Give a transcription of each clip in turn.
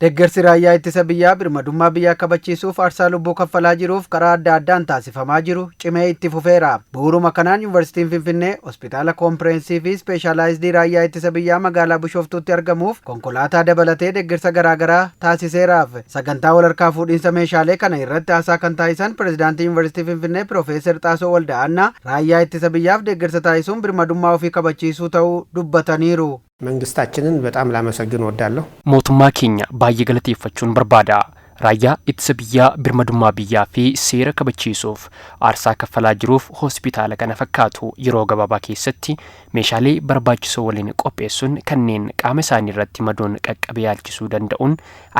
Deeggarsi raayyaa ittisa biyyaa birmadummaa biyyaa kabachiisuuf aarsaa lubbuu kaffalaa jiruuf karaa adda addaan taasifamaa jiru cimee itti fufeera. Bu'uuruma kanaan Yuunivarsiitiin Finfinnee hospitaala koompireensii fi ispeeshaalaayizidii raayyaa ittisa biyyaa magaalaa Bishooftuutti argamuuf konkolaataa dabalatee deeggarsa garaagaraa taasiseeraaf. Sagantaa walharkaa fuudhiinsa meeshaalee kana irratti haasaa kan taasisan pirezidaantii Yuunivarsiitii Finfinnee Piroofeesar Xaasoo Walda'aannaa raayyaa ittisa biyyaaf deeggarsa taasisuun birmadummaa ofii kabachiisuu ta'uu dubbataniiru. መንግስታችንን በጣም ላመሰግን ወዳለሁ። ሞቱማ ኬኛ ባየ ገለቴፈቹን በርባዳ raayyaa ittisa biyyaa birmadummaa biyyaa fi seera kabachiisuuf aarsaa kaffalaa jiruuf hospitaala kana fakkaatu yeroo gabaabaa keessatti meeshaalee barbaachisoo waliin qopheessuun kanneen qaama isaanii irratti madoon qaqqabee yaalchisuu danda'uun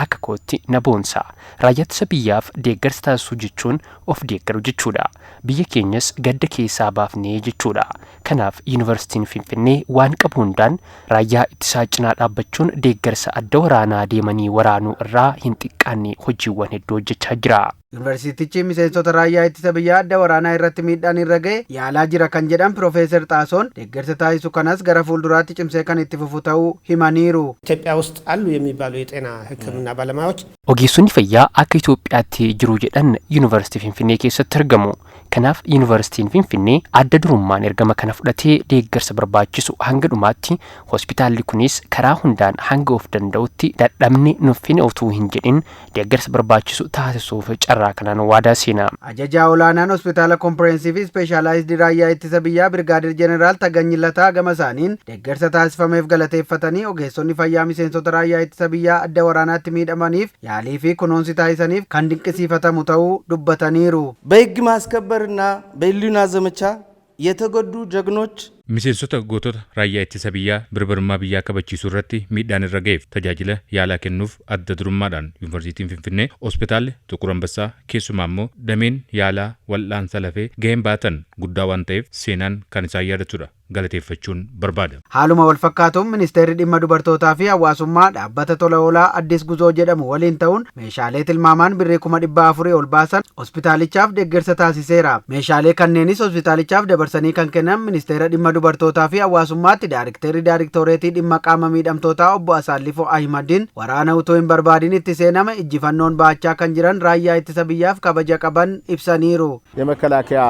akka kootti na boonsa. Raayyaa ittisa biyyaaf deeggarsa taasisuu jechuun of deeggaru jechuudha. Biyya keenyas gadda keessaa baafnee jechuudha. Kanaaf Yuunivarsiitiin Finfinnee waan qabu hundaan raayyaa ittisaa cinaa dhaabbachuun deeggarsa adda waraanaa deemanii waraanuu irraa hin xiqqaanne hojiiwwan hedduu hojjechaa jira. Yuunivarsiitichi miseensota raayyaa ittisa biyyaa adda waraanaa irratti miidhaan irra ga'e yaalaa jira kan jedhan Piroofeesar Xaasoon deeggarsa taasisu kanas gara fuulduraatti cimsee kan itti fufu ta'uu himaniiru. ኢትዮጵያ ውስጥ አሉ የሚባሉ የጤና ሕክምና ባለሙያዎች ogeessonni fayyaa akka Itoophiyaatti jiru jedhan Yuunivarsiitii Finfinnee keessatti argamu. Kanaaf Yuunivarsiitiin Finfinnee adda durummaan ergama kana fudhatee deeggarsa barbaachisu hanga dhumaatti hospitaalli kunis karaa hundaan hanga of danda'utti dadhabne nuffine utuu hin jedhin deeggarsa barbaachisu taasisuuf carraa kanaan waadaa seenaa. Ajajaa olaanaan hospitaala koompireensii fi ispeeshaalaayizidii raayyaa ittisa biyyaa Birgaadir Jeneraal Tagany Lataa gama isaaniin deeggarsa taasifameef galateeffatanii ogeessonni fayyaa miseensota raayyaa ittisa biyyaa adda waraanaatti miidhamaniif yaalii fi kunuunsi taasisaniif kan dinqisiifatamu ta'uu dubbataniiru. በሕግ ማስከበርና በሕሊና ዘመቻ የተጎዱ ጀግኖች miseensota gootota raayyaa ittisa biyyaa birmadummaa biyyaa kabachiisuu irratti miidhaan irra ga'eef tajaajila yaalaa kennuuf adda durummaadhaan Yuunivarsiitiin Finfinnee hospitaalli Xuqur Ambassaa keessumaa immoo dameen yaalaa wal'aansa lafee gaheen baatan guddaa waan ta'eef seenaan kan isaan yaadatudha galateeffachuun barbaada. Haaluma wal fakkaatuun ministeerri dhimma dubartootaa fi hawaasummaa dhaabbata tola oolaa Addis Guzoo jedhamu waliin ta'uun meeshaalee tilmaamaan birrii 400,000 ol baasan hospitaalichaaf deeggarsa taasiseera. Meeshaalee kanneenis hospitaalichaaf dabarsanii kan kennan ministeera dhimma dubartootaa fi hawaasummaatti daarikteerii dhimma qaama miidhamtootaa obbo Asaallifoo Ahimadiin waraana utuu hin barbaadin itti seename injifannoon baachaa kan jiran raayyaa ittisa biyyaaf kabaja qaban ibsaniiru. የመከላከያ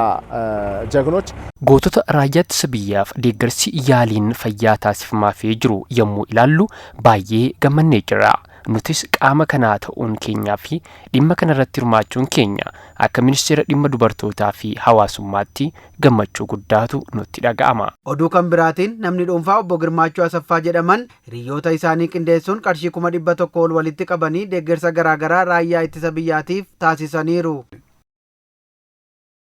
ጀግኖች gootota raayyaa ittisa biyyaaf deeggarsi yaaliin fayyaa taasifamaa jiru yommuu ilaallu baay'ee gammannee jirra. Nutis qaama kanaa ta'uun keenyaa fi dhimma kanarratti hirmaachuun keenya akka ministeera dhimma dubartootaa fi hawaasummaatti gammachuu guddaatu nutti dhaga'ama. Oduu kan biraatiin namni dhuunfaa obbo Girmaachuu Asaffaa jedhaman hiriyoota isaanii qindeessuun qarshii 100,000 ol walitti qabanii deeggarsa garaagaraa raayyaa ittisa biyyaatiif taasisaniiru.